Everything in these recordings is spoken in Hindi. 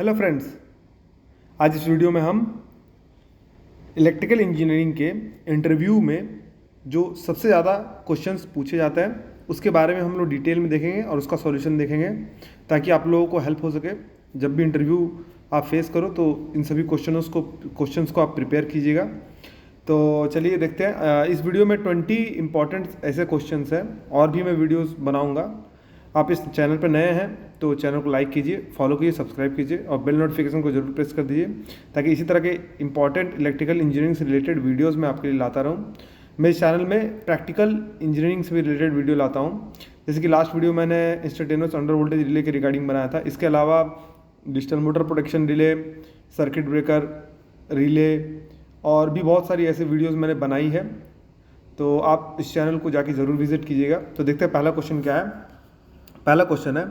हेलो फ्रेंड्स, आज इस वीडियो में हम इलेक्ट्रिकल इंजीनियरिंग के इंटरव्यू में जो सबसे ज़्यादा क्वेश्चंस पूछे जाते हैं उसके बारे में हम लोग डिटेल में देखेंगे और उसका सॉल्यूशन देखेंगे ताकि आप लोगों को हेल्प हो सके। जब भी इंटरव्यू आप फेस करो तो इन सभी क्वेश्चंस को आप प्रिपेयर कीजिएगा। तो चलिए देखते हैं। इस वीडियो में 20 इंपॉर्टेंट ऐसे क्वेश्चंस हैं और भी मैं वीडियोस बनाऊंगा। आप इस चैनल पर नए हैं तो चैनल को लाइक कीजिए, फॉलो कीजिए, सब्सक्राइब कीजिए और बेल नोटिफिकेशन को जरूर प्रेस कर दीजिए ताकि इसी तरह के इंपॉर्टेंट इलेक्ट्रिकल इंजीनियरिंग से रिलेटेड वीडियोस मैं आपके लिए लाता रहूँ। मैं इस चैनल में प्रैक्टिकल इंजीनियरिंग से भी रिलेटेड वीडियो लाता हूँ, जैसे कि लास्ट वीडियो मैंने इंस्टेंटेनियस अंडर वोल्टेज रिले के रिगार्डिंग बनाया था। इसके अलावा digital motor protection relay, circuit breaker relay और भी बहुत सारी ऐसे वीडियोज़ मैंने बनाई है, तो आप इस चैनल को जाके ज़रूर विजिट कीजिएगा। तो देखते हैं पहला क्वेश्चन क्या है। पहला क्वेश्चन है,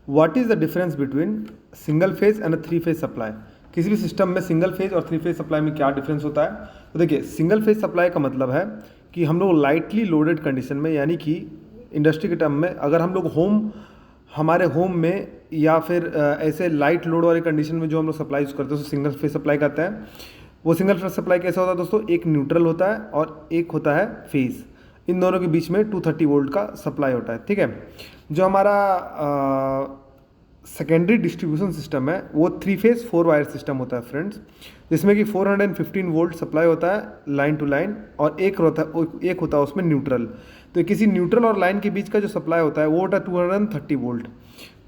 what is the difference between single phase and three phase supply. किसी भी सिस्टम में सिंगल फेज और थ्री फेज सप्लाई में क्या डिफरेंस होता है। तो देखिए, सिंगल फेज सप्लाई का मतलब है कि हम लोग लाइटली लोडेड कंडीशन में, यानी कि इंडस्ट्री के टर्म में, अगर हम लोग हमारे होम में या फिर ऐसे लाइट लोड वाले कंडीशन में जो हम लोग सप्लाई यूज़ करते हैं उसे सिंगल फेज सप्लाई कहते हैं। वो सिंगल फेज सप्लाई कैसा होता है दोस्तों, एक न्यूट्रल होता है और एक होता है फेज। इन दोनों के बीच में 230 वोल्ट का सप्लाई होता है। ठीक है, जो हमारा सेकेंडरी डिस्ट्रीब्यूशन सिस्टम है वो 3 फेज 4 वायर सिस्टम होता है फ्रेंड्स, जिसमें कि 415 वोल्ट सप्लाई होता है लाइन टू लाइन और एक होता है उसमें न्यूट्रल। तो किसी न्यूट्रल और लाइन के बीच का जो सप्लाई होता है वो होता है 230 वोल्ट।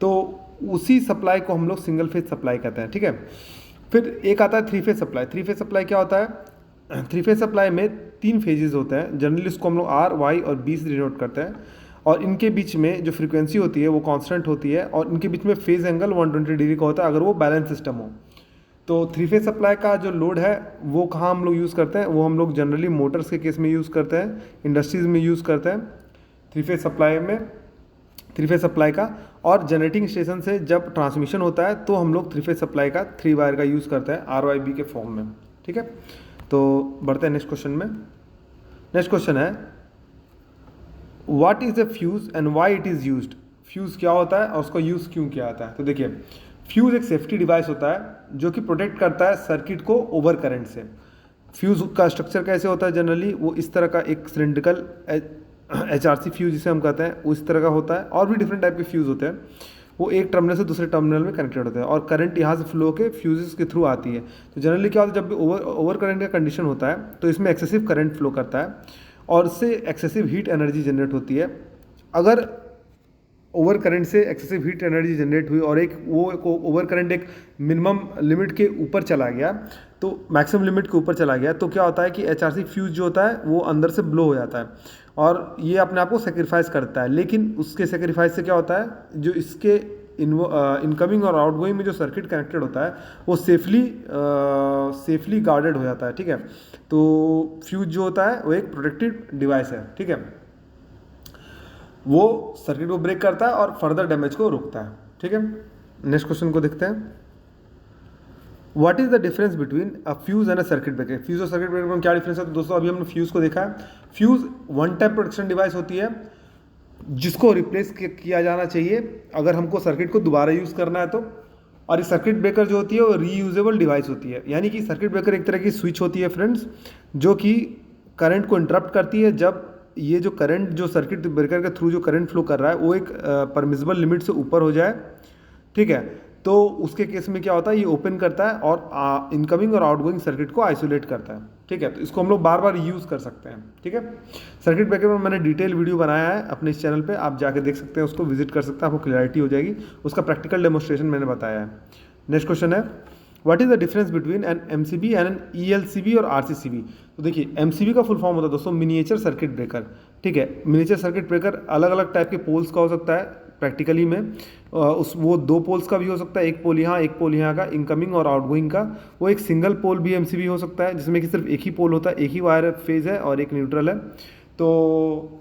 तो उसी सप्लाई को हम लोग सिंगल फेज सप्लाई कहते हैं। ठीक है, फिर एक आता है three phase supply. Three phase supply क्या होता है, थ्री फेज सप्लाई में 3 फेजेस होते हैं। जनरली इसको हम लोग आर, वाई और बी से डिनोट करते हैं और इनके बीच में जो फ्रीक्वेंसी होती है वो कांस्टेंट होती है और इनके बीच में फेज एंगल 120 डिग्री का होता है अगर वो बैलेंस सिस्टम हो। तो थ्री फेज सप्लाई का जो लोड है वो कहाँ हम लोग यूज़ करते हैं, वो हम लोग जनरली मोटर्स के केस में यूज़ करते हैं, इंडस्ट्रीज़ में यूज़ करते हैं थ्री फेज सप्लाई में, थ्री फेज सप्लाई का। और जनरेटिंग स्टेशन से जब ट्रांसमिशन होता है तो हम लोग थ्री फेज सप्लाई का 3 वायर का यूज़ करते हैं RYB के फॉर्म में। ठीक है, तो बढ़ते हैं नेक्स्ट क्वेश्चन में। नेक्स्ट क्वेश्चन है, what is the fuse and why it is used. Fuse क्या होता है और उसका यूज़ क्यों किया जाता है। तो देखिए, फ्यूज़ एक सेफ्टी डिवाइस होता है जो कि प्रोटेक्ट करता है सर्किट को ओवर करंट से। फ्यूज़ का स्ट्रक्चर कैसे होता है, जनरली वो इस तरह का एक सिलेंड्रिकल HRC फ्यूज़ जिसे हम कहते हैं वो इस तरह का होता है। और भी डिफरेंट टाइप के फ्यूज़ होते हैं, वो एक टर्मिनल से दूसरे टर्मिनल में कनेक्टेड होते हैं और करंट यहाँ से फ्लो के फ्यूजेस के थ्रू आती है। तो जनरली क्या होता है, जब भी ओवर करंट का कंडीशन होता है तो इसमें एक्सेसिव करंट फ्लो करता है और इससे एक्सेसिव हीट एनर्जी जनरेट होती है। अगर ओवर करंट से एक्सेसिव हीट एनर्जी जनरेट हुई और ओवर करंट एक मिनिमम लिमिट के ऊपर चला गया, तो मैक्सिमम लिमिट के ऊपर चला गया, तो क्या होता है कि HRC फ्यूज जो होता है वो अंदर से ब्लो हो जाता है और ये अपने आप को सेक्रीफाइस करता है। लेकिन उसके सेक्रीफाइस से क्या होता है, जो इसके इनकमिंग और आउटगोइंग में जो सर्किट कनेक्टेड होता है वो सेफली गार्डेड हो जाता है। ठीक है, तो फ्यूज जो होता है वो एक प्रोटेक्टेड डिवाइस है। ठीक है, वो सर्किट को ब्रेक करता है और फर्दर डैमेज को रोकता है। ठीक है, नेक्स्ट क्वेश्चन को देखते हैं। What is the difference between a fuse and a circuit breaker. Fuse और सर्किट ब्रेकर में क्या डिफरेंस है, तो दोस्तों अभी हमने फ्यूज को देखा है। Fuse one time protection device होती है जिसको रिप्लेस किया जाना चाहिए अगर हमको सर्किट को दोबारा यूज़ करना है तो। और इस सर्किट ब्रेकर जो होती है वो रीयूजेबल डिवाइस होती है, यानी कि सर्किट ब्रेकर एक तरह की स्विच होती है फ्रेंड्स, जो कि करंट को इंटरप्ट करती है जब ये जो करंट जो सर्किट ब्रेकर के थ्रू जो करंट फ्लो कर रहा है वो एक परमिसिबल लिमिट से ऊपर हो जाए। ठीक है, तो उसके केस में क्या होता है, ये ओपन करता है और इनकमिंग और आउटगोइंग सर्किट को आइसोलेट करता है। ठीक है, तो इसको हम लोग बार बार यूज़ कर सकते हैं। ठीक है, सर्किट ब्रेकर में मैंने डिटेल वीडियो बनाया है अपने इस चैनल पे, आप जाके देख सकते हैं, उसको विजिट कर सकते हैं, आपको क्लैरिटी हो जाएगी। उसका प्रैक्टिकल डेमोस्ट्रेशन मैंने बताया है। नेक्स्ट क्वेश्चन है, what is the difference between an MCB and an ELCB और RCCB। तो देखिए, MCB का फुल फॉर्म होता है दोस्तों मिनिएचर सर्किट ब्रेकर। ठीक है, मिनिएचर सर्किट ब्रेकर अलग अलग टाइप के पोल्स का हो सकता है प्रैक्टिकली में। वो 2 पोल्स का भी हो सकता है, एक पोल यहाँ एक पोल यहाँ का, इनकमिंग और आउटगोइंग का। वो एक सिंगल पोल भी MCB हो सकता है जिसमें कि सिर्फ एक ही पोल होता है, एक ही वायर फेज है और एक न्यूट्रल है। तो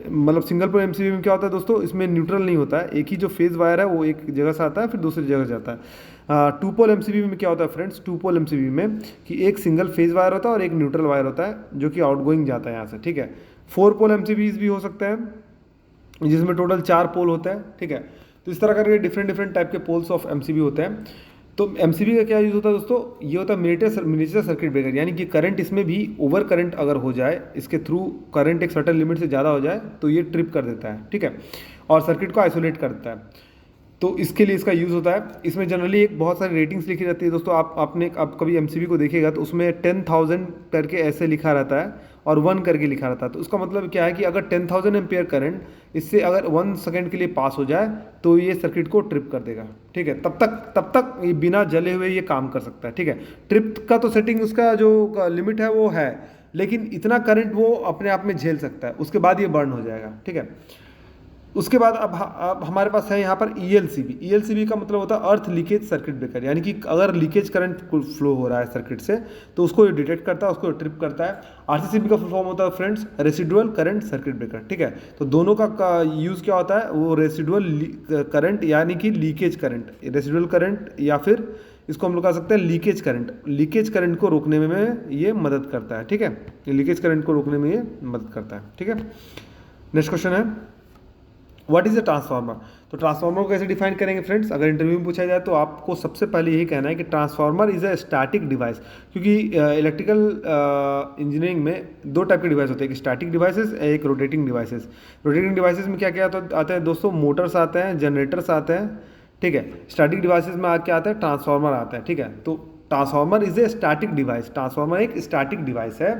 मतलब सिंगल पोल MCB में क्या होता है दोस्तों, इसमें न्यूट्रल नहीं होता है, एक ही जो फेज वायर है वो एक जगह से आता है फिर दूसरी जगह जाता है। 2 पोल MCB में क्या होता है फ्रेंड्स, 2 पोल MCB में कि एक सिंगल फेज वायर होता है और एक न्यूट्रल वायर होता है जो कि आउटगोइंग जाता है यहाँ से। ठीक है, 4 पोल MCBs भी हो सकते हैं जिसमें टोटल 4 पोल होते हैं। ठीक है, तो इस तरह करके डिफरेंट डिफरेंट टाइप के पोल्स ऑफ एमसीबी होते हैं। तो एमसीबी का क्या यूज़ होता है दोस्तों, ये होता है मिनिएचर सर्किट ब्रेकर, यानी कि करंट इसमें भी ओवर करंट अगर हो जाए, इसके थ्रू करंट एक सर्टेन लिमिट से ज़्यादा हो जाए तो ये ट्रिप कर देता है, ठीक है, और सर्किट को आइसोलेट करता है। तो इसके लिए इसका यूज़ होता है। इसमें जनरली एक बहुत सारी रेटिंग्स लिखी रहती है दोस्तों। आप कभी एमसीबी को देखिएगा तो उसमें 10,000 करके ऐसे लिखा रहता है और 1 करके लिखा रहता है। तो उसका मतलब क्या है कि अगर 10,000 एम्पियर करंट इससे अगर 1 सेकंड के लिए पास हो जाए तो ये सर्किट को ट्रिप कर देगा, ठीक है। तब तक ये बिना जले हुए ये काम कर सकता है, ठीक है। ट्रिप का तो सेटिंग उसका जो लिमिट है वो है, लेकिन इतना करंट वो अपने आप में झेल सकता है, उसके बाद ये बर्न हो जाएगा, ठीक है। उसके बाद अब हमारे पास है यहाँ पर ELCB का मतलब होता है अर्थ लीकेज सर्किट ब्रेकर, यानी कि अगर लीकेज करंट फ्लो हो रहा है सर्किट से तो उसको ये डिटेक्ट करता है, उसको ट्रिप करता है। RCCB का फुल फॉर्म होता है friends residual current circuit breaker, ठीक है। तो दोनों का यूज़ क्या होता है, वो रेसिडुअल करंट यानी कि लीकेज करंट, रेसिडुअल करंट या फिर इसको हम लोग कह सकते हैं लीकेज करंट को रोकने में ये मदद करता है, ठीक है। लीकेज करंट को रोकने में ये मदद करता है, ठीक है। नेक्स्ट क्वेश्चन है व्हाट इज़ अ ट्रांसफार्मर। तो ट्रांसफार्मर को कैसे डिफाइन करेंगे फ्रेंड्स, अगर इंटरव्यू में पूछा जाए तो आपको सबसे पहले यही कहना है कि transformer is a static device, क्योंकि इलेक्ट्रिकल इंजीनियरिंग में 2 टाइप के डिवाइस होते हैं, एक स्टैटिक डिवाइसेस, एक रोटेटिंग डिवाइसेस। रोटेटिंग डिवाइसेस में क्या क्या आते हैं दोस्तों, मोटर्स आते हैं, जनरेटर्स आते हैं, ठीक है। स्टैटिक डिवाइसेस में क्या आता है, ट्रांसफार्मर आता है, ठीक है। तो transformer is a static device, transformer एक स्टैटिक डिवाइस है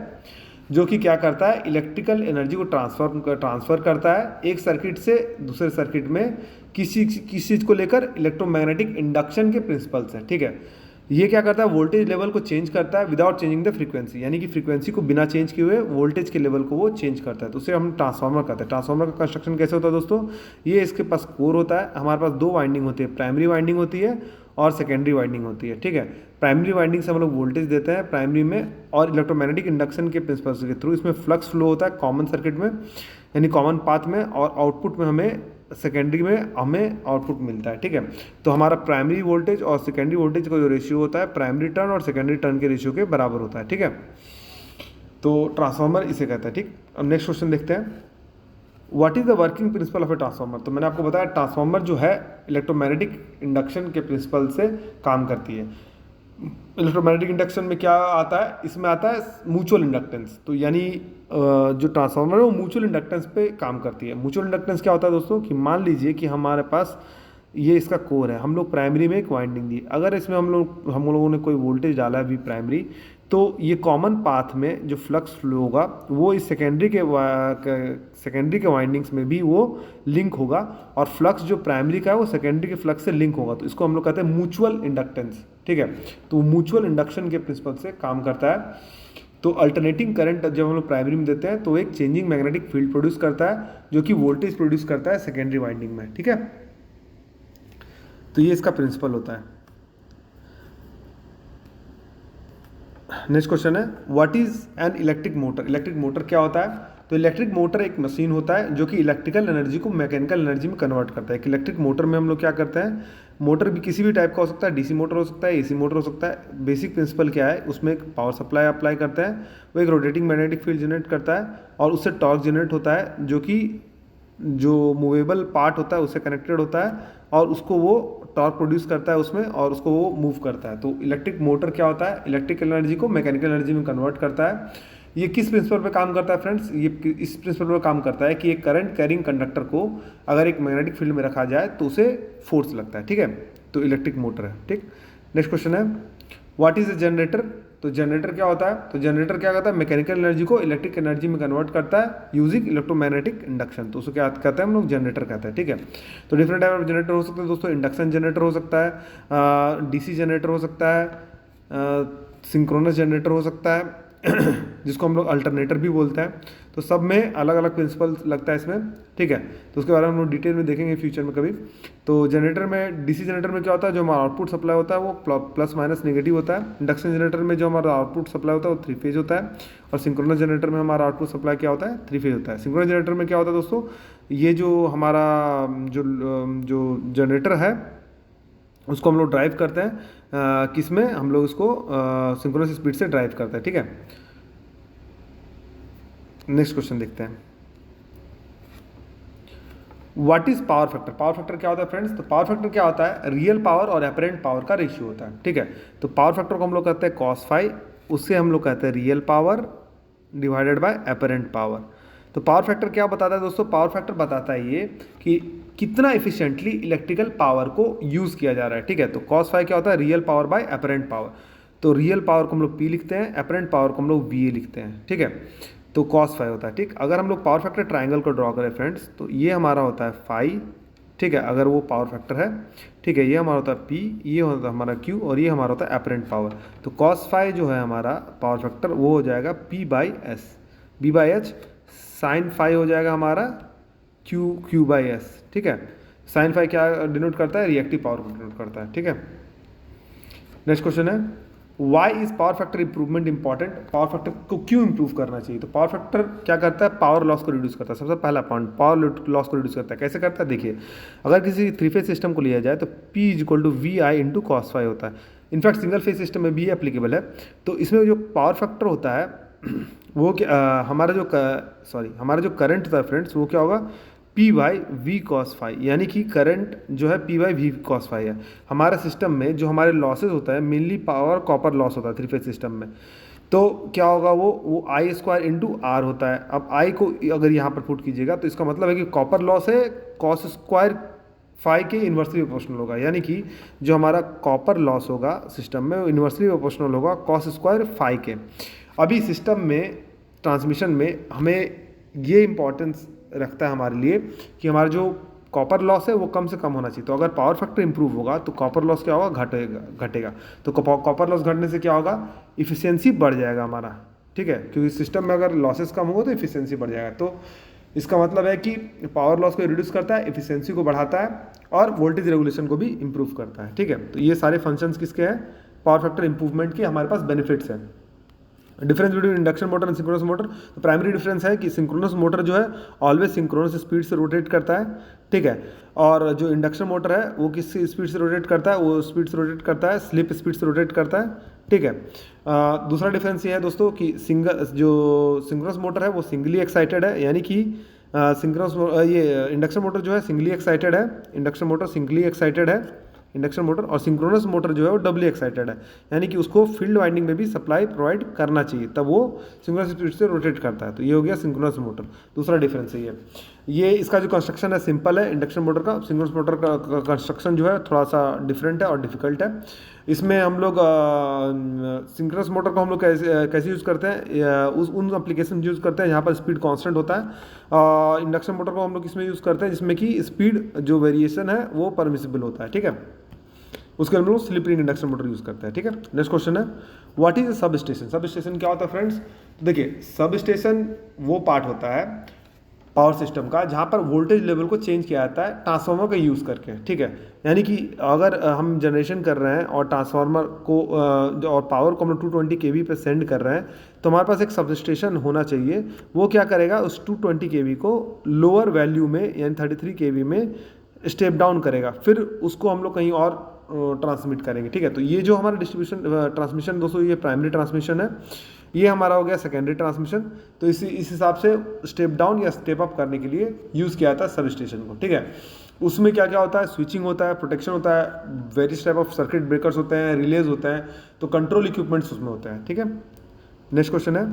जो कि क्या करता है, इलेक्ट्रिकल एनर्जी को ट्रांसफ़र करता है एक सर्किट से दूसरे सर्किट में, किसी चीज़ को लेकर इलेक्ट्रोमैग्नेटिक इंडक्शन के प्रिंसिपल से, ठीक है। ये क्या करता है, वोल्टेज लेवल को चेंज करता है विदाउट चेंजिंग द फ्रीक्वेंसी, यानी कि फ्रीक्वेंसी को बिना चेंज किए हुए वोल्टेज के लेवल को वो चेंज करता है, तो उसे हम ट्रांसफार्मर कहते हैं। ट्रांसफार्मर का कंस्ट्रक्शन कैसे होता है दोस्तों, ये इसके पास कोर होता है, हमारे पास 2 वाइंडिंग होती है, प्राइमरी वाइंडिंग होती है और सेकेंडरी वाइंडिंग होती है, ठीक है। प्राइमरी वाइंडिंग से हम लोग वोल्टेज देते हैं प्राइमरी में, और इलेक्ट्रोमैग्नेटिक इंडक्शन के प्रिंसिपल के थ्रू इसमें फ्लक्स फ्लो होता है कॉमन सर्किट में, यानी कॉमन पाथ में, और आउटपुट में हमें सेकेंडरी में हमें आउटपुट मिलता है, ठीक है। तो हमारा प्राइमरी वोल्टेज और सेकेंडरी वोल्टेज का जो रेशियो होता है प्राइमरी टर्न और सेकेंडरी टर्न के रेशियो के बराबर होता है, ठीक है। तो ट्रांसफार्मर इसे कहता है, ठीक। अब नेक्स्ट क्वेश्चन देखते हैं, what is the working principle of a transformer. तो मैंने आपको बताया ट्रांसफार्मर जो है इलेक्ट्रोमैग्नेटिक इंडक्शन के प्रिंसिपल से काम करती है। इलेक्ट्रोमैग्नेटिक इंडक्शन में क्या आता है, इसमें आता है म्यूचुअल इंडक्टेंस, तो यानी जो ट्रांसफार्मर है वो म्यूचुअल इंडक्टेंस पे काम करती है। म्यूचुअल इंडक्टेंस क्या होता है दोस्तों, कि मान लीजिए कि हमारे पास ये इसका कोर है, हम लोग प्राइमरी में एक वाइंडिंग दी, अगर इसमें हम लोगों ने कोई वोल्टेज डाला है भी प्राइमरी, तो ये कॉमन पाथ में जो फ्लक्स फ्लो होगा वो इस सेकेंडरी के वाइंडिंग्स में भी वो लिंक होगा, और फ्लक्स जो प्राइमरी का है वो सेकेंडरी के फ्लक्स से लिंक होगा, तो इसको हम लोग कहते हैं म्यूचुअल इंडक्टेंस, ठीक है। तो म्यूचुअल इंडक्शन के प्रिंसिपल से काम करता है। तो अल्टरनेटिंग करंट जब हम लोग प्राइमरी में देते हैं तो एक चेंजिंग मैग्नेटिक फील्ड प्रोड्यूस करता है जो कि वोल्टेज प्रोड्यूस करता है सेकेंडरी वाइंडिंग में, ठीक है। तो ये इसका प्रिंसिपल होता है। नेक्स्ट क्वेश्चन है what is an electric motor. Electric motor क्या होता है, तो इलेक्ट्रिक मोटर एक मशीन होता है जो कि इलेक्ट्रिकल एनर्जी को मैकेनिकल एनर्जी में कन्वर्ट करता है। एक इलेक्ट्रिक मोटर में हम लोग क्या करते हैं, मोटर भी किसी भी टाइप का हो सकता है, डीसी मोटर हो सकता है, एसी मोटर हो सकता है। बेसिक प्रिंसिपल क्या है, उसमें एक पावर सप्लाई अप्लाई करते हैं, वो एक रोटेटिंग मैग्नेटिक फील्ड जनरेट करता है और उससे टॉर्क जनरेट होता है जो कि जो मूवेबल पार्ट होता है उससे कनेक्टेड होता है, और उसको वो टॉर्क प्रोड्यूस करता है उसमें, और उसको वो मूव करता है। तो इलेक्ट्रिक मोटर क्या होता है, इलेक्ट्रिकल एनर्जी को मैकेनिकल एनर्जी में कन्वर्ट करता है। ये किस प्रिंसिपल पे काम करता है फ्रेंड्स, ये इस प्रिंसिपल पर काम करता है कि एक करंट कैरिंग कंडक्टर को अगर एक मैग्नेटिक फील्ड में रखा जाए तो उसे फोर्स लगता है, ठीक है। तो इलेक्ट्रिक मोटर है, ठीक। नेक्स्ट क्वेश्चन है व्हाट इज अ जनरेटर। तो जनरेटर क्या होता है, तो जनरेटर क्या करता है, मैकेनिकल एनर्जी को इलेक्ट्रिक एनर्जी में कन्वर्ट करता है यूजिंग इलेक्ट्रोमैग्नेटिक इंडक्शन, तो उसको क्या कहते हैं हम लोग, जनरेटर कहते हैं, ठीक है। तो डिफरेंट टाइप ऑफ जनरेटर हो सकते हैं दोस्तों, इंडक्शन जनरेटर हो सकता है, डीसी जनरेटर हो सकता है, सिंक्रोनस जनरेटर हो सकता है जिसको हम लोग अल्टरनेटर भी बोलते हैं। तो सब में अलग अलग प्रिंसिपल लगता है इसमें, ठीक है। तो उसके बारे में हम लोग डिटेल में देखेंगे फ्यूचर में कभी। तो जनरेटर में, डीसी जनरेटर में क्या होता है, जो हमारा आउटपुट सप्लाई होता है वो प्लस माइनस नेगेटिव होता है। इंडक्शन जनरेटर में जो हमारा आउटपुट सप्लाई होता है वो 3 फेज होता है, और सिंक्रोनस जनरेटर में हमारा आउटपुट सप्लाई क्या होता है, 3 फेज होता है। सिंक्रोनस जनरेटर में क्या होता है दोस्तों, ये जो हमारा जो जनरेटर है उसको हम लोग ड्राइव करते हैं किस में, हम लोग उसको सिंक्रोनस स्पीड से ड्राइव करते हैं, ठीक है। नेक्स्ट क्वेश्चन देखते हैं what is power factor? Power factor क्या होता है फ्रेंड्स? तो पावर फैक्टर क्या होता है? रियल पावर और एपरेंट पावर का रेशियो होता है, ठीक है। तो पावर फैक्टर को हम लोग कहते हैं कॉस फाई, उससे हम लोग कहते हैं real power divided by apparent power. तो पावर फैक्टर क्या बताता है दोस्तों? पावर फैक्टर बताता है ये कि कितना एफिशिएंटली इलेक्ट्रिकल पावर को यूज़ किया जा रहा है, ठीक है। तो कॉस फाई क्या होता है? Real power bye apparent power. तो रियल पावर को हम लोग पी लिखते हैं, एपरेंट पावर को हम लोग वी लिखते हैं, ठीक है। तो कॉस फाई होता है, ठीक। अगर हम लोग पावर फैक्टर ट्राइंगल को ड्रॉ करें फ्रेंड्स, तो ये हमारा होता है फाई, ठीक है, अगर वो पावर फैक्टर है, ठीक है। ये हमारा होता है पी, ये होता है हमारा क्यू, और ये हमारा होता है एपरेंट पावर। तो कॉस फाई जो है हमारा पावर फैक्टर, वो हो जाएगा P by S, B by H. Sine phi हो जाएगा हमारा क्यू बाई एस, ठीक है। साइन फाई क्या डिनोट करता है? रिएक्टिव पावर को डिनोट करता है, ठीक है। नेक्स्ट क्वेश्चन है, why is power factor improvement important? Power factor को क्यों इंप्रूव करना चाहिए? तो पावर फैक्टर क्या करता है? पावर लॉस को रिड्यूस करता है। सबसे पहला पॉइंट, पावर लॉस को रिड्यूस करता है। कैसे करता है? देखिए, अगर किसी थ्री फेज सिस्टम को लिया जाए तो P is equal to V I into cos phi होता है। इनफैक्ट सिंगल फेज सिस्टम में भी एप्लीकेबल है। तो इसमें जो पावर फैक्टर होता है वो क्या, हमारा जो करंट होता है फ्रेंड्स, वो क्या होगा? P by V cos phi, यानी कि करंट जो है P by V cos phi है। हमारे सिस्टम में जो हमारे लॉसेज होता है, मेनली पावर कॉपर लॉस होता है थ्री फेज सिस्टम में। तो क्या होगा? वो आई स्क्वायर इंटू आर होता है। अब आई को अगर यहाँ पर पुट कीजिएगा तो इसका मतलब है कि कॉपर लॉस है कॉस स्क्वायर फाई के इन्वर्सली प्रोपोर्शनल होगा, यानी कि जो हमारा कॉपर लॉस होगा सिस्टम में, वो इन्वर्सली प्रोपोर्शनल होगा कॉस स्क्वायर फाई के। अभी सिस्टम में ट्रांसमिशन में हमें ये इंपॉर्टेंस रखता है हमारे लिए कि हमारा जो कॉपर लॉस है वो कम से कम होना चाहिए। तो अगर पावर फैक्टर इंप्रूव होगा तो कॉपर लॉस क्या होगा? घटेगा। तो कॉपर लॉस घटने से क्या होगा? इफिशियंसी बढ़ जाएगा हमारा, ठीक है, क्योंकि सिस्टम में अगर लॉसेस कम होगा तो इफिशियंसी बढ़ जाएगा। तो इसका मतलब है कि पावर लॉस को रिड्यूस करता है, इफिशियंसी को बढ़ाता है, और वोल्टेज रेगुलेशन को भी इंप्रूव करता है, ठीक है। तो ये सारे फंक्शंस किसके हैं? पावर फैक्टर इंप्रूवमेंट के हमारे पास बेनिफिट्स हैं। Difference between induction motor and synchronous motor, तो प्राइमरी डिफरेंस है कि सिंक्रोनस मोटर जो है ऑलवेज सिंक्रोनस स्पीड से रोटेट करता है, ठीक है। और जो इंडक्शन मोटर है वो किस स्पीड से रोटेट करता है? वो स्पीड से रोटेट करता है, स्लिप स्पीड से रोटेट करता है, ठीक है। दूसरा डिफरेंस ये है दोस्तों कि सिंक्रोनस मोटर है वो सिंगली एक्साइटेड है, यानी कि ये इंडक्शन मोटर जो है सिंगली एक्साइटेड है, इंडक्शन मोटर सिंगली एक्साइटेड है इंडक्शन मोटर, और सिंक्रोनस मोटर जो है वो डबली एक्साइटेड है, यानी कि उसको फील्ड वाइंडिंग में भी सप्लाई प्रोवाइड करना चाहिए, तब वो सिंक्रोनस स्पीड से रोटेट करता है। तो ये हो गया सिंक्रोनस मोटर। दूसरा डिफरेंस है ये इसका जो कंस्ट्रक्शन है सिंपल है इंडक्शन मोटर का। सिंक्रोनस मोटर का कंस्ट्रक्शन जो है थोड़ा सा डिफरेंट है और डिफिकल्ट है। इसमें हम लोग सिंक्रोनस मोटर को हम लोग कैसे यूज़ करते हैं? उन एप्लीकेशन यूज़ करते हैं जहाँ पर स्पीड कांस्टेंट होता है। इंडक्शन मोटर को हम लोग इसमें यूज़ करते हैं जिसमें कि स्पीड जो वेरिएशन है वो परमिसिबल होता है, ठीक है। उसके हम लोग slip ring induction motor use करते हैं, ठीक है। नेक्स्ट क्वेश्चन है, what is sub station? Sub station क्या होता है फ्रेंड्स? देखिए, सब स्टेशन वो पार्ट होता है पावर सिस्टम का जहाँ पर वोल्टेज लेवल को चेंज किया जाता है ट्रांसफार्मर का यूज़ करके, ठीक है। यानी कि अगर हम जनरेशन कर रहे हैं और ट्रांसफार्मर को और पावर को हम लोग 220 kV पे सेंड कर रहे हैं, तो हमारे पास एक सब स्टेशन होना चाहिए। वो क्या करेगा? उस 220 kV को लोअर वैल्यू में यानी 33 kV में स्टेप डाउन करेगा, फिर उसको हम लोग कहीं और ट्रांसमिट करेंगे, ठीक है। तो ये जो हमारा डिस्ट्रीब्यूशन ट्रांसमिशन दोस्तों, ये प्राइमरी ट्रांसमिशन है, ये हमारा हो गया सेकेंडरी ट्रांसमिशन। तो इस हिसाब से स्टेप डाउन या स्टेप अप करने के लिए यूज़ किया जाता है सब स्टेशन को, ठीक है। उसमें क्या क्या होता है? स्विचिंग होता है, प्रोटेक्शन होता है, various type of circuit breakers होते हैं, रिलेज होते हैं, तो कंट्रोल इक्विपमेंट्स उसमें होते हैं, ठीक है। नेक्स्ट क्वेश्चन है,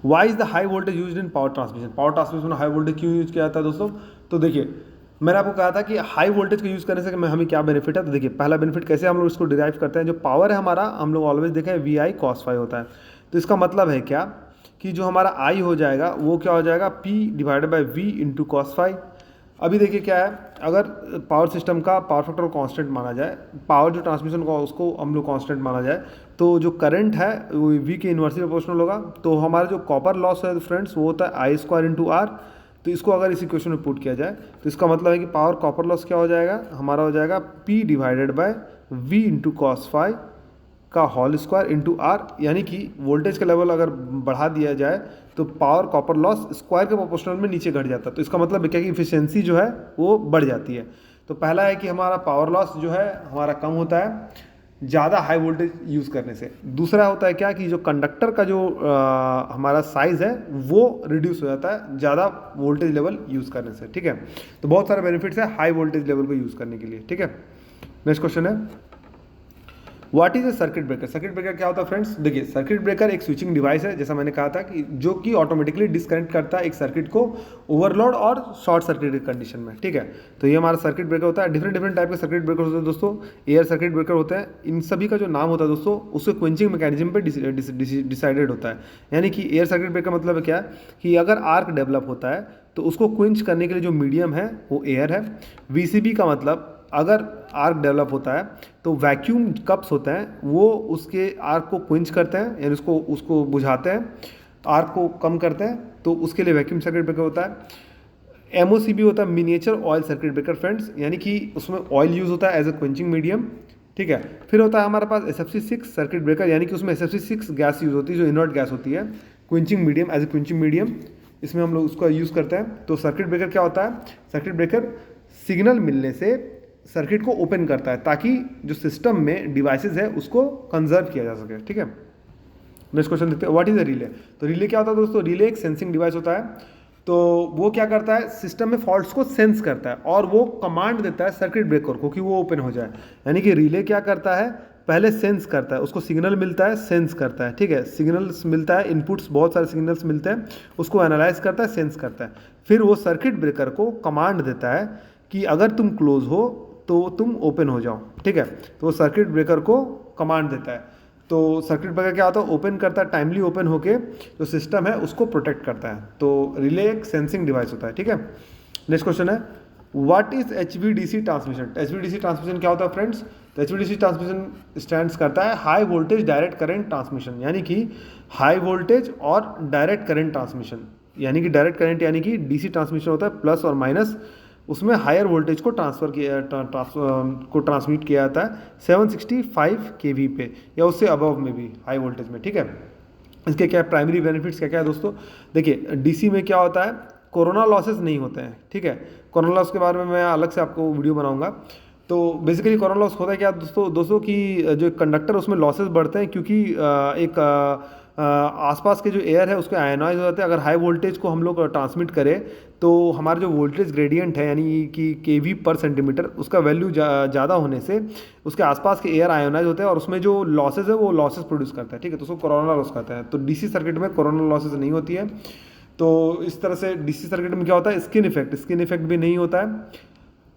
why is the high voltage use in power transmission? Power transmission में हाई वोल्टेज क्यों यूज किया जाता है दोस्तों? तो देखिए, मैंने आपको कहा था कि हाई वोल्टेज का यूज़ करने से हमें क्या बेनिफिट है। तो देखिए, पहला बेनिफिट कैसे हम लोग इसको डिराइव करते हैं? जो पावर है हमारा, हम लोग ऑलवेज देखा है वी आई कॉस फाई होता है। तो इसका मतलब है क्या कि जो हमारा आई हो जाएगा वो क्या हो जाएगा? P divided by V into cos phi. अभी देखिए क्या है, अगर पावर सिस्टम का पावर फैक्टर को कांस्टेंट माना जाए, पावर जो ट्रांसमिशन का उसको हम लोग कांस्टेंट माना जाए, तो जो करंट है वो वी के इन्वर्सली प्रोपोर्शनल होगा। तो हमारा जो कॉपर लॉस है फ्रेंड्स वो होता है आई स्क्वायर इंटू आर। तो इसको अगर इस इक्वेशन में पुट किया जाए तो इसका मतलब है कि पावर कॉपर लॉस क्या हो जाएगा? हमारा हो जाएगा P divided by V into cos phi का होल स्क्वायर इंटू आर, यानी कि वोल्टेज का लेवल अगर बढ़ा दिया जाए तो पावर कॉपर लॉस स्क्वायर के प्रोपोर्शनल में नीचे घट जाता है। तो इसका मतलब है क्या कि इफिशियंसी जो है वो बढ़ जाती है। तो पहला है कि हमारा पावर लॉस जो है हमारा कम होता है, ज़्यादा हाई वोल्टेज यूज़ करने से। दूसरा होता है क्या कि जो कंडक्टर का जो हमारा साइज़ है वो रिड्यूस हो जाता है ज़्यादा वोल्टेज लेवल यूज़ करने से, ठीक है। तो बहुत सारे बेनिफिट्स है हाई वोल्टेज लेवल को यूज़ करने के लिए, ठीक है। नेक्स्ट क्वेश्चन है, what is a circuit breaker. Circuit breaker क्या होता है फ्रेंड्स, देखिए सर्किट ब्रेकर एक स्विचिंग डिवाइस है, जैसा मैंने कहा था कि जो कि ऑटोमेटिकली डिस्कनेक्ट करता है एक सर्किट को ओवरलोड और शॉर्ट सर्किट की कंडीशन में, ठीक है। तो ये हमारा सर्किट ब्रेकर होता है। डिफरेंट टाइप के सर्किट ब्रेकर होते हैं दोस्तों। एयर सर्किट ब्रेकर होते हैं, इन सभी का जो नाम होता है दोस्तों उसके क्वेंचिंग मैकेनिज्म पे डिसाइडेड होता है। यानी कि एयर सर्किट ब्रेकर मतलब क्या है कि अगर आर्क डेवलप होता है तो उसको क्विंच करने के लिए जो मीडियम है वो एयर है। वीसीबी का मतलब अगर आर्क डेवलप होता है तो वैक्यूम कप्स होते हैं वो उसके आर्क को क्विंच करते हैं, यानी उसको बुझाते हैं, आर्क को कम करते हैं, तो उसके लिए वैक्यूम सर्किट ब्रेकर होता है। एमओसीबी होता है miniature oil circuit breaker friends, यानी कि उसमें ऑयल यूज़ होता है एज अ क्विंचिंग मीडियम, ठीक है। फिर होता है हमारे पास SFC6 सर्किट ब्रेकर, यानी कि उसमें SFC6 गैस यूज़ होती है जो इनर्ट गैस होती है, quenching medium as a quenching medium, इसमें हम लोग उसका यूज़ करते हैं। तो सर्किट ब्रेकर क्या होता है, सर्किट ब्रेकर सिग्नल मिलने से सर्किट को ओपन करता है ताकि जो सिस्टम में डिवाइसेस है उसको कंजर्व किया जा सके, ठीक है। नेक्स्ट क्वेश्चन देखते हैं, व्हाट इज अ रिले। तो रिले क्या होता है दोस्तों, रिले एक सेंसिंग डिवाइस होता है। तो वो क्या करता है, सिस्टम में फॉल्ट्स को सेंस करता है और वो कमांड देता है सर्किट ब्रेकर को कि वो ओपन हो जाए। यानी कि रिले क्या करता है, पहले सेंस करता है, उसको सिग्नल मिलता है, सेंस करता है, ठीक है। सिग्नल्स मिलता है, इनपुट्स बहुत सारे सिग्नल्स मिलते हैं, उसको एनालाइज करता है, सेंस करता है, फिर वो सर्किट ब्रेकर को कमांड देता है कि अगर तुम क्लोज हो तो तुम ओपन हो जाओ, ठीक है। तो वो सर्किट ब्रेकर को कमांड देता है। तो सर्किट ब्रेकर क्या होता है, ओपन करता है, टाइमली ओपन होके जो सिस्टम है उसको प्रोटेक्ट करता है। तो रिले एक सेंसिंग डिवाइस होता है, ठीक है। नेक्स्ट क्वेश्चन है, what is HVDC transmission. HVDC transmission क्या होता है फ्रेंड्स, तो HVDC ट्रांसमिशन स्टैंड्स करता है high voltage direct current transmission, यानी कि हाई वोल्टेज और डायरेक्ट करंट ट्रांसमिशन, यानी कि डायरेक्ट करंट यानी कि DC ट्रांसमिशन होता है प्लस और माइनस, उसमें हायर वोल्टेज को ट्रांसमिट किया जाता है 765 kV पे या उससे अबव में भी हाई वोल्टेज में, ठीक है। इसके क्या प्राइमरी बेनिफिट्स क्या क्या है दोस्तों, देखिए डीसी में क्या होता है, कोरोना लॉसेस नहीं होते हैं, ठीक है। कोरोना लॉस के बारे में मैं अलग से आपको वीडियो बनाऊंगा। तो बेसिकली कोरोना लॉस होता है क्या दोस्तों कि जो कंडक्टर उसमें लॉसेस बढ़ते हैं क्योंकि एक आसपास के जो एयर है उसके आयनाइज हो जाते हैं। अगर हाई वोल्टेज को हम लोग ट्रांसमिट करें तो हमारा जो वोल्टेज ग्रेडियंट है यानी कि केवी पर सेंटीमीटर उसका वैल्यू ज़्यादा होने से उसके आसपास के एयर आयोनाइज होते हैं और उसमें जो लॉसेज है वो लॉसेज प्रोड्यूस करता है, ठीक है। तो उसको कोरोना लॉस कहते हैं। तो डीसी सर्किट में कोरोना लॉसेज नहीं होती है। तो इस तरह से डीसी सर्किट में क्या होता है, स्किन इफेक्ट भी नहीं होता है।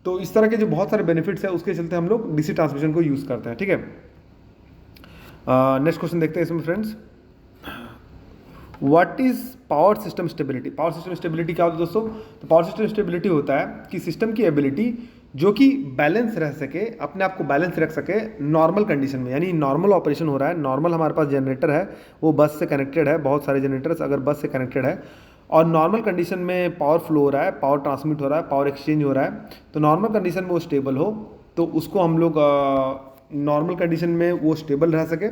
तो इस तरह के जो बहुत सारे बेनिफिट्स है उसके चलते हम लोग डीसी ट्रांसमिशन को यूज़ करते हैं, ठीक है। नेक्स्ट क्वेश्चन देखते हैं इसमें friends, what is power system stability. Power system stability क्या होता है दोस्तों, तो पावर सिस्टम स्टेबिलिटी होता है कि सिस्टम की एबिलिटी जो कि बैलेंस रह सके, अपने आप को बैलेंस रख सके नॉर्मल कंडीशन में, यानी नॉर्मल ऑपरेशन हो रहा है, नॉर्मल हमारे पास जनरेटर है वो बस से कनेक्टेड है, बहुत सारे जनरेटर्स अगर बस से कनेक्टेड है और नॉर्मल कंडीशन में पावर फ्लो हो रहा है, पावर ट्रांसमिट हो रहा है, पावर एक्सचेंज हो रहा है, तो नॉर्मल कंडीशन में वो स्टेबल हो तो उसको हम लोग नॉर्मल कंडीशन में वो स्टेबल रह सके,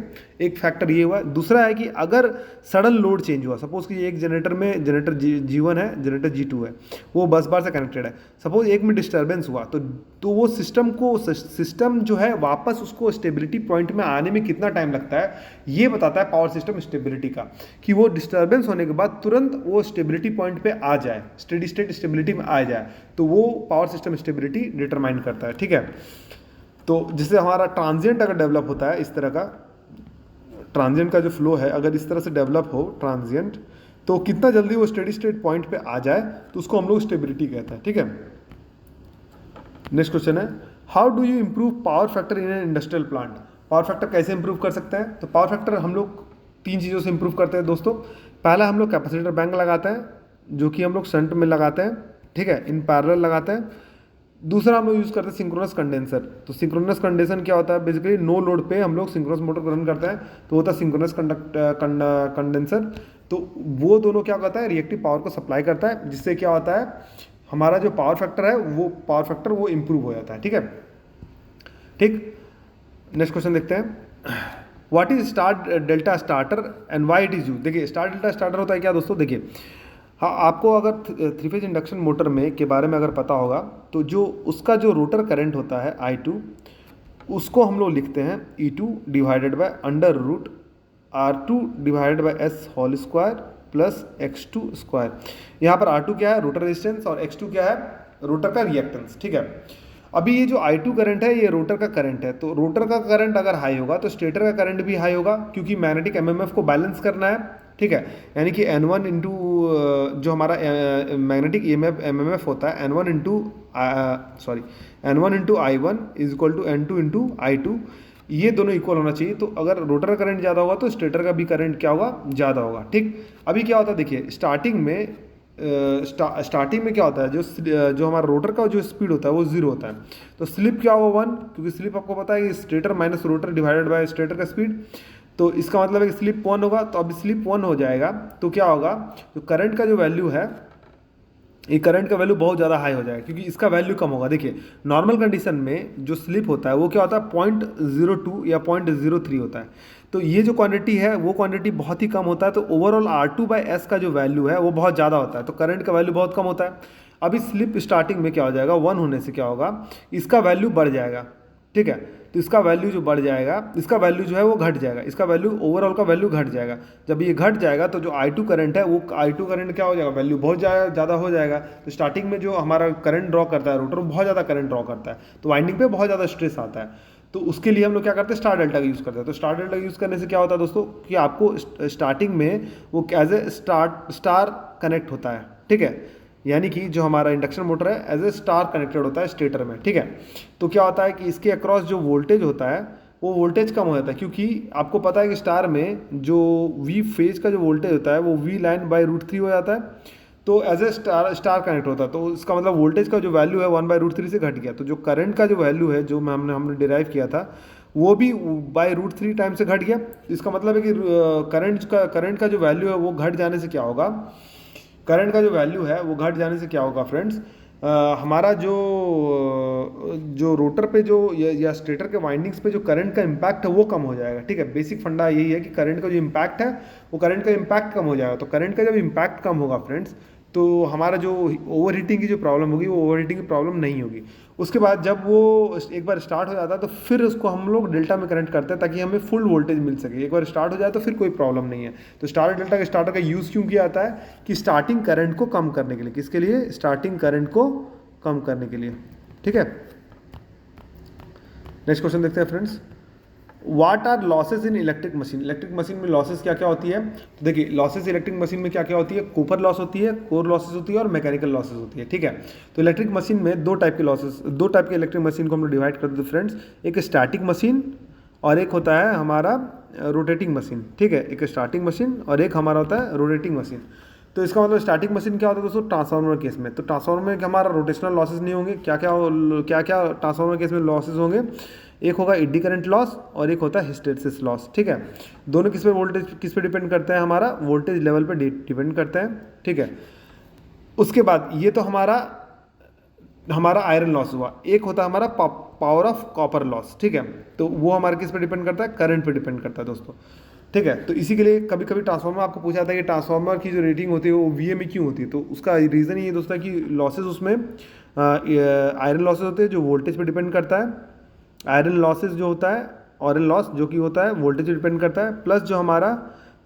एक फैक्टर ये हुआ। दूसरा है कि अगर सडन लोड चेंज हुआ, सपोज कि एक जनरेटर में जनरेटर G1 है, जनरेटर G2 है, वो बस बार से कनेक्टेड है, सपोज एक में डिस्टर्बेंस हुआ तो वो सिस्टम जो है वापस उसको स्टेबिलिटी पॉइंट में आने में कितना टाइम लगता है, ये बताता है पावर सिस्टम स्टेबिलिटी का, कि वो डिस्टर्बेंस होने के बाद तुरंत वो स्टेबिलिटी पॉइंट पे आ जाए, स्टेडी स्टेट स्टेबिलिटी में आ जाए, तो वो पावर सिस्टम स्टेबिलिटी डिटरमाइन करता है, ठीक है। तो जिससे हमारा ट्रांजिएंट अगर डेवलप होता है, इस तरह का ट्रांजिएंट का जो फ्लो है अगर इस तरह से डेवलप हो ट्रांजिएंट, तो कितना जल्दी वो स्टेडी स्टेट पॉइंट पे आ जाए तो उसको हम लोग स्टेबिलिटी कहते हैं, ठीक है। नेक्स्ट क्वेश्चन है, how do you improve power factor in an industrial plant. Power factor कैसे इंप्रूव कर सकते हैं, तो पावर फैक्टर हम लोग 3 चीज़ों से इंप्रूव करते हैं दोस्तों। पहला हम लोग कैपेसिटर बैंक लगाते हैं जो कि हम लोग शंट में लगाते हैं, ठीक है, इन पैरेलल लगाते हैं। दूसरा हम लोग यूज़ करते हैं सिंक्रोनस कंडेंसर। तो सिंक्रोनस कंडेंसर क्या होता है, बेसिकली नो लोड पे हम लोग सिंक्रोनस मोटर को रन करते हैं तो होता है सिंक्रोनस कंडेंसर। तो वो दोनों क्या करता है, रिएक्टिव पावर को सप्लाई करता है, जिससे क्या होता है हमारा जो पावर फैक्टर है वो इम्प्रूव हो जाता है, ठीक है। ठीक, नेक्स्ट क्वेश्चन देखते हैं, what is star delta starter and why it is use. देखिए स्टार डेल्टा स्टार्टर होता है क्या दोस्तों, देखिए हाँ, आपको अगर 3 फेज इंडक्शन मोटर में के बारे में अगर पता होगा तो जो उसका जो रोटर करंट होता है I2 उसको हम लोग लिखते हैं E2 divided by under root R2 divided by S whole square plus X2 square. यहाँ पर R2 क्या है, रोटर रेजिस्टेंस, और X2 क्या है, रोटर का रिएक्टेंस। ठीक है, अभी ये जो I2 करंट है ये रोटर का करंट है, तो रोटर का करंट अगर हाई होगा तो स्टेटर का करंट भी हाई होगा, क्योंकि मैग्नेटिक एमएमएफ को बैलेंस करना है। ठीक है, यानी कि N1 इंटू जो हमारा मैग्नेटिक एमएमएफ होता है N1 into N1 into I1 is equal to N2 into I2, ये दोनों इक्वल होना चाहिए। तो अगर रोटर का करंट ज़्यादा होगा तो स्टेटर का भी करंट क्या होगा, ज़्यादा होगा। ठीक, अभी क्या होता है देखिए, स्टार्टिंग में क्या होता है, जो हमारा रोटर का जो स्पीड होता है वो 0 होता है, तो स्लिप क्या होगा 1, क्योंकि स्लिप आपको पता है कि stator minus rotor divided by stator का स्पीड, तो इसका मतलब है कि स्लिप 1 होगा। तो अब स्लिप 1 हो जाएगा तो क्या होगा, जो करंट का जो वैल्यू है, ये करंट का वैल्यू बहुत ज़्यादा हाई हो जाएगा, क्योंकि इसका वैल्यू कम होगा। देखिए नॉर्मल कंडीशन में जो स्लिप होता है वो क्या होता है 0.02 या 0.03 होता है, तो ये जो क्वांटिटी है वो क्वांटिटी बहुत ही कम होता है, तो ओवरऑल R2/S का जो वैल्यू है वो बहुत ज़्यादा होता है, तो करंट का वैल्यू बहुत कम होता है। अभी स्लिप स्टार्टिंग में क्या हो जाएगा, 1 होने से क्या होगा, इसका वैल्यू बढ़ जाएगा। ठीक है, तो इसका वैल्यू जो बढ़ जाएगा, इसका वैल्यू जो है वो घट जाएगा, इसका वैल्यू ओवरऑल का वैल्यू घट जाएगा। जब ये घट जाएगा तो जो I2 करंट है वो I2 करंट क्या हो जाएगा, वैल्यू बहुत ज़्यादा हो जाएगा। तो स्टार्टिंग में जो हमारा करंट ड्रॉ करता है रोटर, बहुत ज़्यादा करंट ड्रॉ करता है, तो वाइंडिंग पे बहुत ज़्यादा स्ट्रेस आता है, तो उसके लिए हम लोग क्या करते हैं, स्टार डेल्टा का यूज़ करते हैं। तो स्टार डेल्टा यूज़ करने से क्या होता है दोस्तों, कि आपको स्टार्टिंग में वो एज ए स्टार कनेक्ट होता है। ठीक है, यानी कि जो हमारा इंडक्शन मोटर है एज ए स्टार कनेक्टेड होता है स्टेटर में। ठीक है, तो क्या होता है कि इसके अक्रॉस जो वोल्टेज होता है वो वोल्टेज कम हो जाता है, क्योंकि आपको पता है कि स्टार में जो V फेज का जो वोल्टेज होता है वो V लाइन बाई √3 हो जाता है, तो एज ए स्टार कनेक्ट होता है, तो इसका मतलब वोल्टेज का जो वैल्यू है 1/√3 से घट गया। तो जो करंट का जो वैल्यू है जो हमने डिराइव किया था वो भी बाई √3 टाइम से घट गया। इसका मतलब है कि करंट का जो वैल्यू है वो घट जाने से क्या होगा, करंट का जो वैल्यू है वो घट जाने से क्या होगा फ्रेंड्स, हमारा जो रोटर पे जो या स्टेटर के वाइंडिंग्स पे जो करंट का इम्पैक्ट है वो कम हो जाएगा। ठीक है, बेसिक फंडा यही है कि करंट का जो इम्पैक्ट है वो करंट का इम्पैक्ट कम हो जाएगा। तो करंट का जब इम्पैक्ट कम होगा फ्रेंड्स, तो हमारा जो ओवर हीटिंग की जो प्रॉब्लम होगी वो ओवर हीटिंग की प्रॉब्लम नहीं होगी। उसके बाद जब वो एक बार स्टार्ट हो जाता है तो फिर उसको हम लोग डेल्टा में करंट करते हैं, ताकि हमें फुल वोल्टेज मिल सके। एक बार स्टार्ट हो जाए तो फिर कोई प्रॉब्लम नहीं है। तो स्टार्टर का यूज़ क्यों किया जाता है, कि स्टार्टिंग करंट को कम करने के लिए। किसके लिए, स्टार्टिंग करंट को कम करने के लिए। ठीक है, नेक्स्ट क्वेश्चन देखते हैं friends, what are losses in electric machine. Electric machine में लॉसेज क्या क्या होती है, तो देखिए लॉसेज इलेक्ट्रिक मशीन में क्या क्या होती है, कॉपर लॉस होती है, कोर लॉसेज होती है और मैकेनिकल लॉसेज होती है। ठीक है, तो इलेक्ट्रिक मशीन में दो टाइप के इलेक्ट्रिक मशीन को हम लोग डिवाइड कर देते हैं फ्रेंड्स, एक स्टैटिक मशीन और एक होता है हमारा रोटेटिंग मशीन। ठीक है, एक स्टार्टिंग मशीन और एक हमारा होता है रोटेटिंग मशीन। तो इसका मतलब स्टैटिक मशीन क्या होता है दोस्तों, ट्रांसफार्मर केस में, तो ट्रांसफार्मर में हमारा रोटेशनल लॉसेज नहीं होंगे। क्या क्या ट्रांसफार्मर केस में लॉसेज होंगे, एक होगा एडी करंट लॉस और एक होता है हिस्टेरिसिस लॉस। ठीक है, दोनों किस पे डिपेंड करते हैं, हमारा वोल्टेज लेवल पे डिपेंड करते हैं। ठीक है, उसके बाद ये तो हमारा आयरन लॉस हुआ, एक होता है हमारा पावर ऑफ कॉपर लॉस। ठीक है, तो वो हमारे किस पे डिपेंड करता है, करंट पे डिपेंड करता है दोस्तों। ठीक है, तो इसी के लिए कभी कभी ट्रांसफार्मर आपको पूछा जाता है कि ट्रांसफार्मर की जो रेटिंग होती है वो VA में क्यों होती है, तो उसका रीज़न ये दोस्तों कि लॉसेज उसमें आयरन लॉसेज होते हैं जो वोल्टेज पे डिपेंड करता है, आयरन लॉसेज जो होता है, आयरन लॉस जो कि होता है वोल्टेज पे डिपेंड करता है, प्लस जो हमारा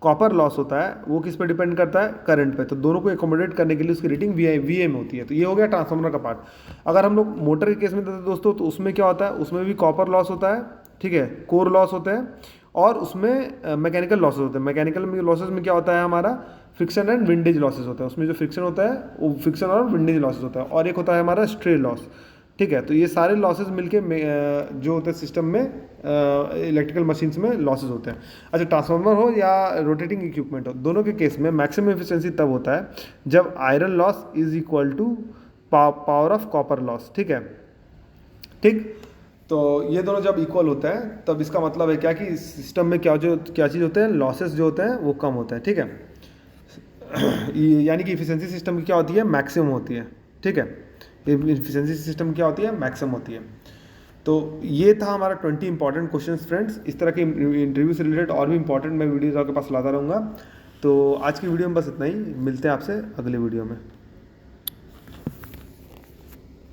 कॉपर लॉस होता है वो किस पे डिपेंड करता है, करंट पे। तो दोनों को एकोमोडेट करने के लिए उसकी रेटिंग VA में होती है। तो ये हो गया ट्रांसफार्मर का पार्ट। अगर हम लोग मोटर के केस में देते हैं दोस्तों, तो उसमें क्या होता है, उसमें भी कॉपर लॉस होता है। ठीक है, कोर लॉस होते हैं और उसमें मैकेनिकल लॉसेज होते हैं। मैकेनिकल लॉसेज में क्या होता है, हमारा फ्रिक्शन एंड विंडेज लॉसेज होता है। उसमें जो फ्रिक्शन होता है वो फ्रिक्शन और विंडेज लॉसेज होता है, और एक होता है हमारा स्ट्रे लॉस। ठीक है, तो ये सारे लॉसेज मिलके जो होते हैं सिस्टम में इलेक्ट्रिकल मशीन्स में लॉसेज होते हैं। अच्छा, ट्रांसफार्मर हो या रोटेटिंग इक्विपमेंट हो, दोनों के केस में मैक्सिमम एफिशिएंसी तब होता है जब iron loss is equal to power of copper loss. ठीक है, ठीक, तो ये दोनों जब इक्वल होता है तब इसका मतलब है क्या कि सिस्टम में क्या चीज़ होते हैं, लॉसेस जो होते हैं वो कम होते हैं। ठीक है, यानी कि इफिशिएंसी सिस्टम की क्या होती है, मैक्सिमम होती है। ठीक है, इफिशिएंसी सिस्टम क्या होती है, मैक्सिमम होती है। तो ये था हमारा 20 इंपॉर्टेंट क्वेश्चंस फ्रेंड्स। इस तरह के इंटरव्यू से रिलेटेड और भी इंपॉर्टेंट मैं वीडियोज़ आपके पास लाता रहूँगा। तो आज की वीडियो में बस इतना ही, मिलते हैं आपसे अगले वीडियो में।